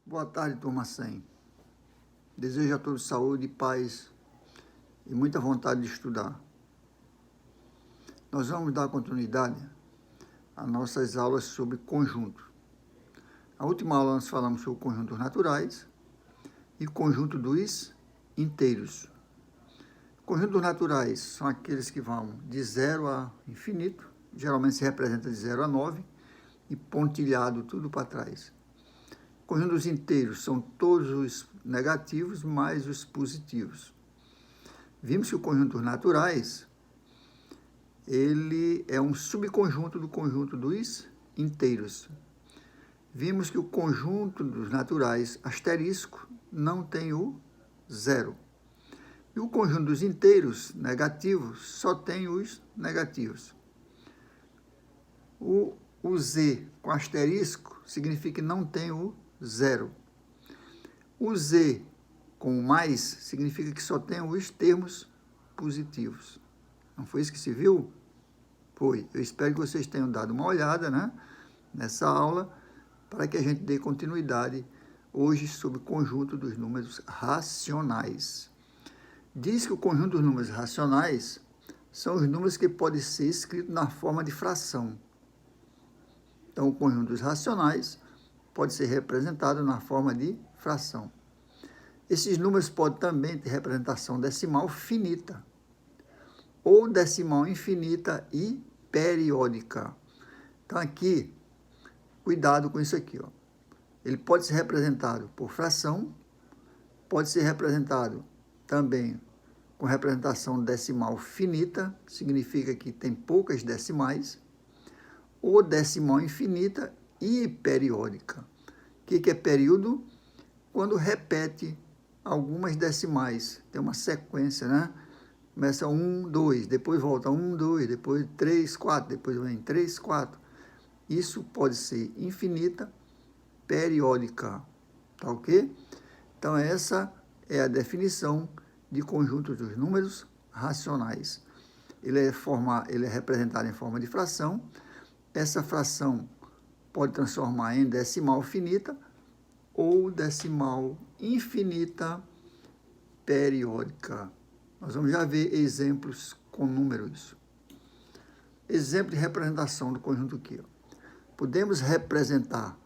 Boa tarde, turma 100. Desejo a todos saúde, paz e muita vontade de estudar. Nós vamos dar continuidade às nossas aulas sobre conjunto. Na última aula nós falamos sobre conjuntos naturais e conjunto dos inteiros. Conjuntos naturais são aqueles que vão de 0 a infinito, geralmente se representa de 0 a 9 e pontilhado tudo para trás. Conjuntos inteiros são todos os negativos mais os positivos. Vimos que o conjuntos naturais, ele é um subconjunto do conjunto dos inteiros. Vimos que o conjunto dos naturais asterisco não tem o zero. E o conjunto dos inteiros negativos só tem os negativos. O Z com asterisco significa que não tem o zero. O Z com mais significa que só tem os termos positivos. Não foi isso que se viu? Foi. Eu espero que vocês tenham dado uma olhada, né, nessa aula, para que a gente dê continuidade hoje sobre o conjunto dos números racionais. Diz que o conjunto dos números racionais são os números que podem ser escritos na forma de fração. Então, o conjunto dos racionais pode ser representado na forma de fração. Esses números podem também ter representação decimal finita ou decimal infinita e periódica. Então, aqui, cuidado com isso aqui, ó. Ele pode ser representado por fração, pode ser representado também com representação decimal finita, significa que tem poucas decimais, ou decimal infinita e periódica. O que é período? Quando repete algumas decimais, tem uma sequência, né? Começa 1, 2, depois volta 1, 2, depois 3, 4, depois vem 3, 4. Isso pode ser infinita, periódica, tá ok? Então, essa é a definição de conjunto dos números racionais. Ele é representado em forma de fração. Essa fração pode transformar em decimal finita ou decimal infinita periódica. Nós vamos já ver exemplos com números. Exemplo de representação do conjunto aqui. Podemos representar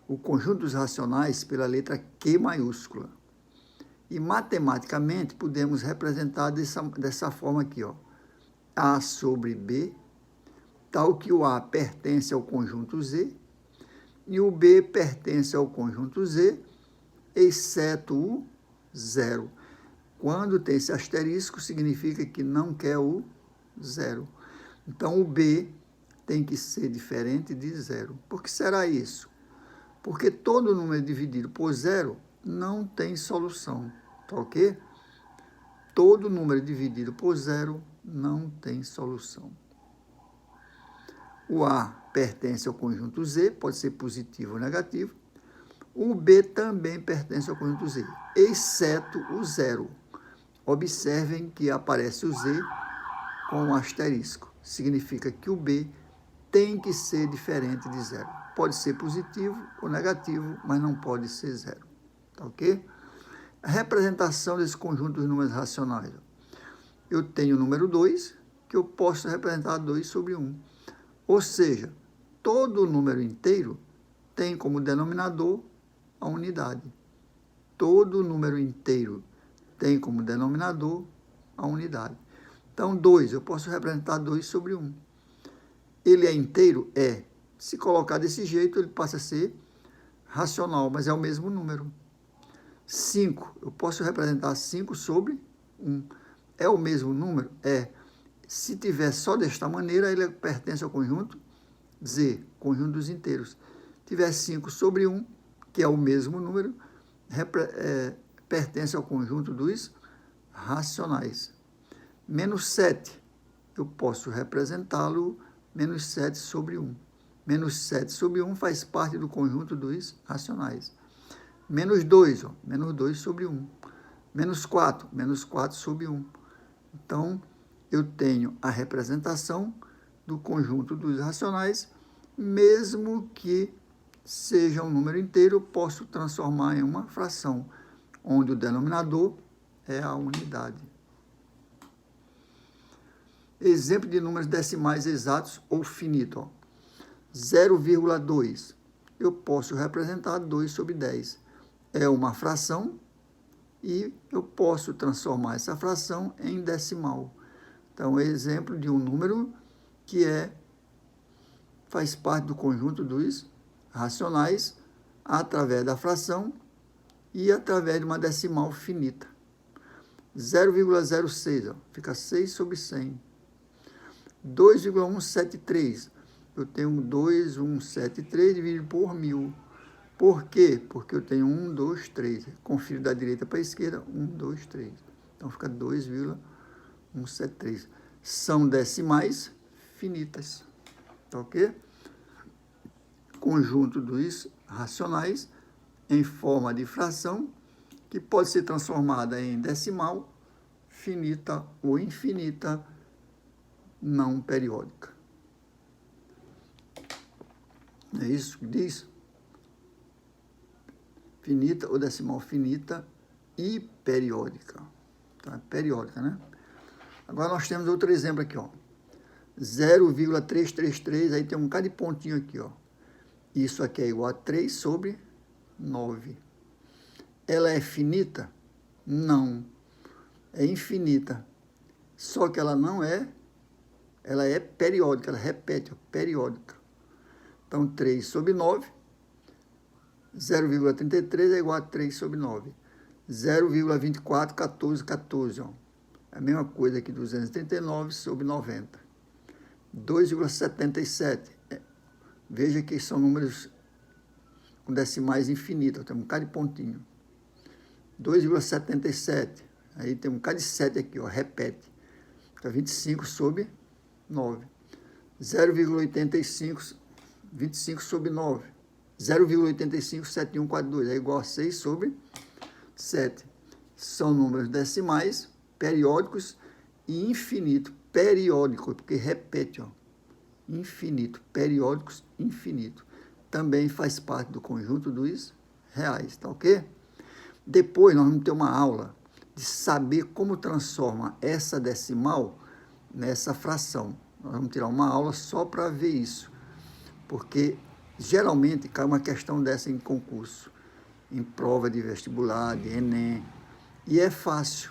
o conjunto dos racionais pela letra Q maiúscula. E matematicamente podemos representar dessa forma aqui, ó. A sobre B, tal que o A pertence ao conjunto Z e o B pertence ao conjunto Z, exceto o zero. Quando tem esse asterisco, significa que não quer o zero. Então, o B tem que ser diferente de zero. Por que será isso? Porque todo número dividido por zero não tem solução, tá ok? Todo número dividido por zero não tem solução. O A pertence ao conjunto Z, pode ser positivo ou negativo. O B também pertence ao conjunto Z, exceto o zero. Observem que aparece o Z com um asterisco. Significa que o B tem que ser diferente de zero. Pode ser positivo ou negativo, mas não pode ser zero. Tá ok? A representação desse conjunto de números racionais. Eu tenho o número 2, que eu posso representar 2 sobre 1. Ou seja, todo número inteiro tem como denominador a unidade. Todo número inteiro tem como denominador a unidade. Então, 2, eu posso representar 2 sobre 1. Ele é inteiro? É. Se colocar desse jeito, ele passa a ser racional, mas é o mesmo número. 5, eu posso representar 5 sobre 1. É o mesmo número? É. Se tiver só desta maneira, ele pertence ao conjunto Z, conjunto dos inteiros. Se tiver 5 sobre 1, que é o mesmo número, pertence ao conjunto dos racionais. Menos 7, eu posso representá-lo menos 7 sobre 1. Menos 7 sobre 1 faz parte do conjunto dos racionais. Menos 2, menos 2 sobre 1. Menos 4, menos 4 sobre 1. Então, eu tenho a representação do conjunto dos racionais, mesmo que seja um número inteiro, eu posso transformar em uma fração, onde o denominador é a unidade. Exemplo de números decimais exatos ou finito. 0,2. Eu posso representar 2 sobre 10. É uma fração e eu posso transformar essa fração em decimal. Então, é exemplo de um número que faz parte do conjunto dos racionais através da fração e através de uma decimal finita. 0,06, fica 6 sobre 100. 2,173, eu tenho 2,173 dividido por 1000. Por quê? Porque eu tenho 1, 2, 3. Confiro da direita para a esquerda, 1, 2, 3. Então, fica 2,173. São decimais finitas. Tá ok? Conjunto dos racionais em forma de fração, que pode ser transformada em decimal, finita ou infinita, não periódica. É isso que diz? Finita ou decimal finita e periódica. Então, é periódica, né? Agora nós temos outro exemplo aqui, ó. 0,333, aí tem um bocado de pontinho aqui, ó. Isso aqui é igual a 3 sobre 9. Ela é finita? Não. É infinita. Só que ela não é, ela é periódica, ela repete, ó, periódica. Então, 3 sobre 9, 0,33 é igual a 3 sobre 9. 0,24, 14, 14, ó. É a mesma coisa que 239 sobre 90. 2,77. Veja que são números com decimais infinitos. Tem um bocado de pontinho. 2,77. Aí tem um bocado de 7 aqui, ó, repete. Fica 25 sobre 9. 0,85, 25 sobre 9. 0,85, 7142. É igual a 6 sobre 7. São números decimais, periódicos e infinito. Periódico, porque repete, ó. Infinito, periódicos, infinito. Também faz parte do conjunto dos reais, tá ok? Depois nós vamos ter uma aula de saber como transforma essa decimal nessa fração. Nós vamos tirar uma aula só para ver isso, porque geralmente cai uma questão dessa em concurso, em prova de vestibular, de Enem, e é fácil.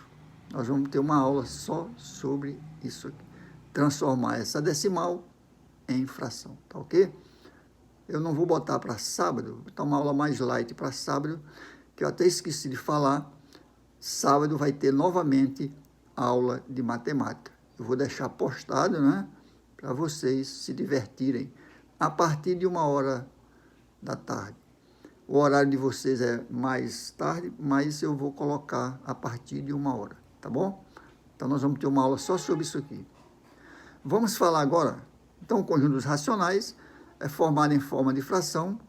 Nós vamos ter uma aula só sobre isso aqui. Transformar essa decimal em fração, tá ok? Eu não vou botar para sábado, vou botar uma aula mais light para sábado, que eu até esqueci de falar. Sábado vai ter novamente aula de matemática. Eu vou deixar postado, né, para vocês se divertirem a partir de 1h da tarde. O horário de vocês é mais tarde, mas eu vou colocar a partir de 1h, tá bom? Então, nós vamos ter uma aula só sobre isso aqui. Vamos falar agora, então, o conjunto dos racionais é formado em forma de fração,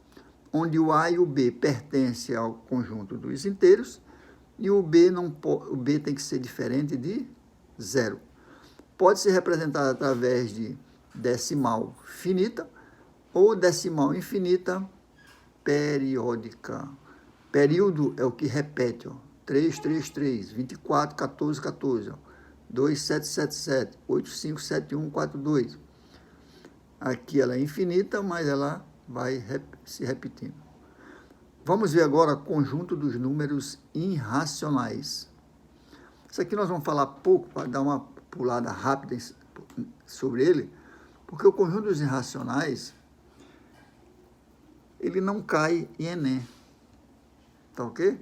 onde o A e o B pertencem ao conjunto dos inteiros, e o B tem que ser diferente de 0. Pode ser representado através de decimal finita ou decimal infinita periódica. Período é o que repete, ó. 3, 3, 3, 24, 14, 14, ó. 2, 7, 7, 7, 8, 5, 7, 1, 4, 2. Aqui ela é infinita, mas ela vai se repetindo. Vamos ver agora o conjunto dos números irracionais. Isso aqui nós vamos falar pouco, para dar uma pulada rápida sobre ele, porque o conjunto dos irracionais, ele não cai em Enem, tá ok?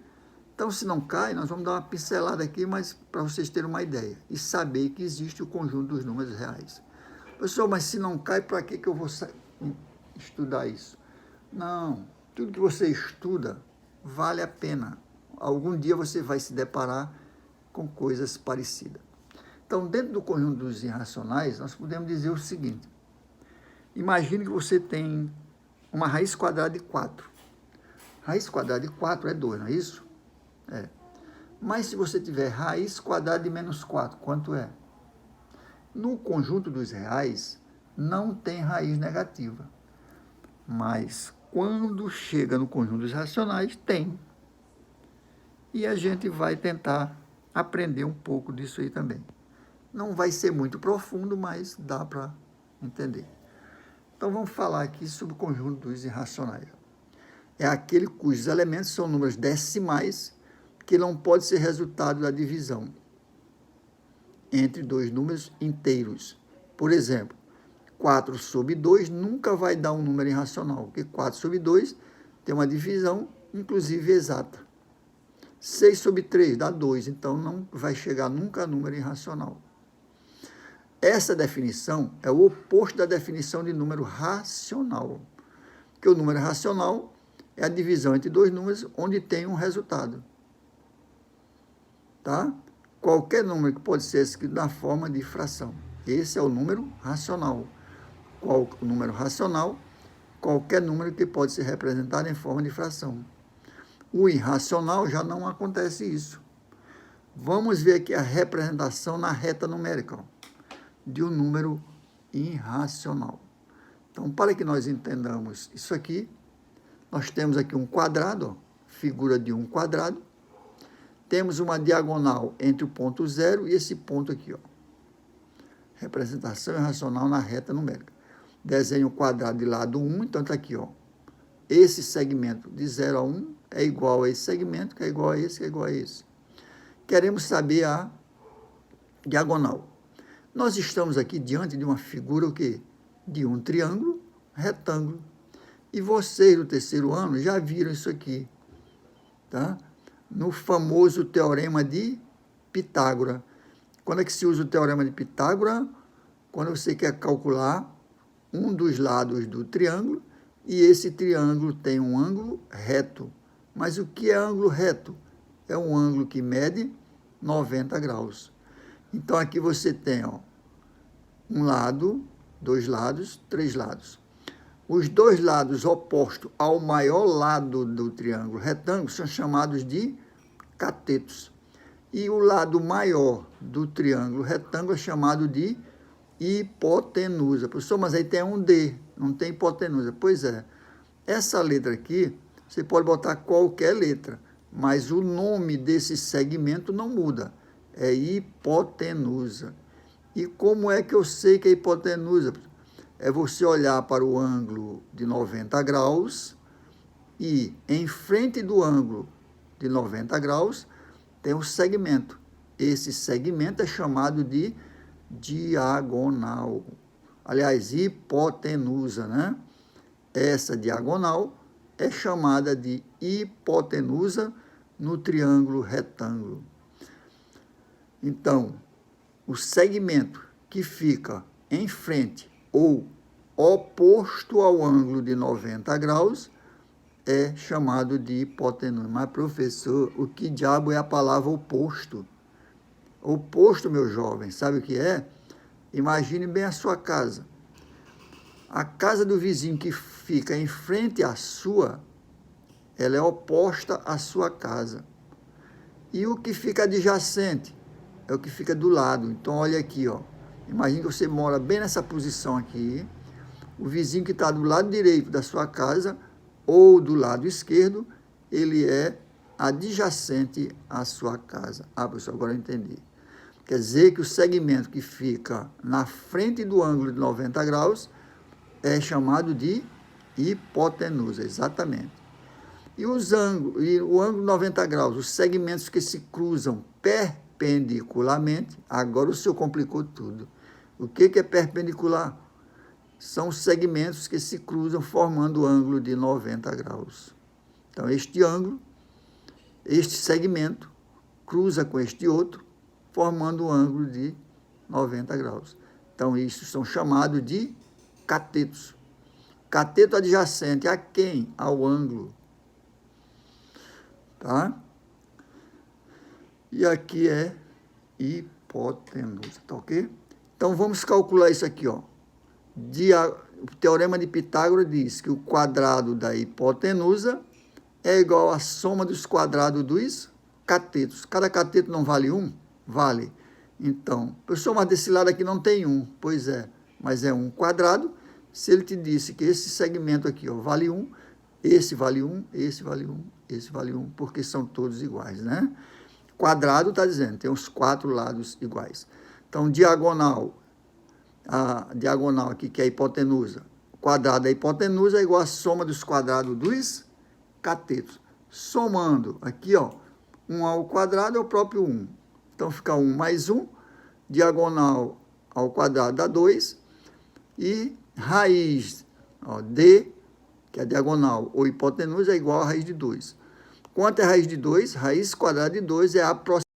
Então, se não cai, nós vamos dar uma pincelada aqui, mas para vocês terem uma ideia e saber que existe o conjunto dos números reais. Pessoal, mas se não cai, para que eu vou estudar isso? Não, tudo que você estuda vale a pena. Algum dia você vai se deparar com coisas parecidas. Então, dentro do conjunto dos irracionais, nós podemos dizer o seguinte. Imagine que você tem uma raiz quadrada de 4. Raiz quadrada de 4 é 2, não é isso? É. Mas se você tiver raiz quadrada de menos 4, quanto é? No conjunto dos reais, não tem raiz negativa. Mas quando chega no conjunto dos racionais, tem. E a gente vai tentar aprender um pouco disso aí também. Não vai ser muito profundo, mas dá para entender. Então, vamos falar aqui sobre o conjunto dos irracionais. É aquele cujos elementos são números decimais que não pode ser resultado da divisão entre dois números inteiros. Por exemplo, 4 sobre 2 nunca vai dar um número irracional, porque 4 sobre 2 tem uma divisão, inclusive exata. 6 sobre 3 dá 2, então não vai chegar nunca a número irracional. Essa definição é o oposto da definição de número racional, porque o número racional é a divisão entre dois números onde tem um resultado. Tá? Qualquer número que pode ser escrito na forma de fração. Esse é o número racional. O número racional, qualquer número que pode ser representado em forma de fração. O irracional já não acontece isso. Vamos ver aqui a representação na reta numérica de um número irracional. Então, para que nós entendamos isso aqui, nós temos aqui um quadrado, figura de um quadrado. Temos uma diagonal entre o ponto 0 e esse ponto aqui. Representação irracional na reta numérica. Desenho o quadrado de lado 1, então está aqui. Esse segmento de 0 a 1 é igual a esse segmento, que é igual a esse, que é igual a esse. Queremos saber a diagonal. Nós estamos aqui diante de uma figura o quê? De um triângulo retângulo. E vocês do terceiro ano já viram isso aqui, tá? No famoso teorema de Pitágoras. Quando é que se usa o teorema de Pitágoras? Quando você quer calcular um dos lados do triângulo e esse triângulo tem um ângulo reto. Mas o que é ângulo reto? É um ângulo que mede 90 graus. Então, aqui você tem um lado, dois lados, três lados. Os dois lados opostos ao maior lado do triângulo retângulo são chamados de catetos. E o lado maior do triângulo retângulo é chamado de hipotenusa. Professor, mas aí tem um D, não tem hipotenusa. Pois é, essa letra aqui, você pode botar qualquer letra, mas o nome desse segmento não muda. É hipotenusa. E como é que eu sei que é hipotenusa? É você olhar para o ângulo de 90 graus e em frente do ângulo de 90 graus tem um segmento. Esse segmento é chamado de diagonal. Aliás, hipotenusa, né? Essa diagonal é chamada de hipotenusa no triângulo retângulo. Então, o segmento que fica em frente ou oposto ao ângulo de 90 graus é chamado de hipotenusa. Mas, professor, o que diabo é a palavra oposto? Oposto, meu jovem, sabe o que é? Imagine bem a sua casa. A casa do vizinho que fica em frente à sua, ela é oposta à sua casa. E o que fica adjacente é o que fica do lado. Então, olha aqui, Imagine que você mora bem nessa posição aqui. O vizinho que está do lado direito da sua casa ou do lado esquerdo, ele é adjacente à sua casa. Ah, professor, agora eu entendi. Quer dizer que o segmento que fica na frente do ângulo de 90 graus é chamado de hipotenusa, exatamente. E o ângulo de 90 graus, os segmentos que se cruzam perpendicularmente, agora o senhor complicou tudo. O que é perpendicular? São os segmentos que se cruzam formando o ângulo de 90 graus. Então, este ângulo, este segmento, cruza com este outro, formando um ângulo de 90 graus. Então, isso são chamados de catetos. Cateto adjacente a quem? Ao ângulo. Tá? E aqui é hipotenusa, tá ok? Então, vamos calcular isso aqui, O teorema de Pitágoras diz que o quadrado da hipotenusa é igual à soma dos quadrados dos catetos. Cada cateto não vale 1? Vale. Então, professor, mas desse lado aqui não tem 1. Pois é, mas é 1 quadrado. Se ele te disse que esse segmento aqui vale 1, esse vale 1, esse vale 1, esse vale 1, porque são todos iguais, né? Quadrado está dizendo, tem os 4 lados iguais. Então, diagonal, a diagonal aqui, que é a hipotenusa, o quadrado da hipotenusa é igual à soma dos quadrados dos catetos. Somando aqui, ó, 1 ao quadrado é o próprio 1. Então, fica 1 mais 1, diagonal ao quadrado dá 2, e raiz, ó, D, que é a diagonal, ou hipotenusa, é igual a raiz de 2. Quanto é a raiz de 2? Raiz quadrada de 2 é a aproximação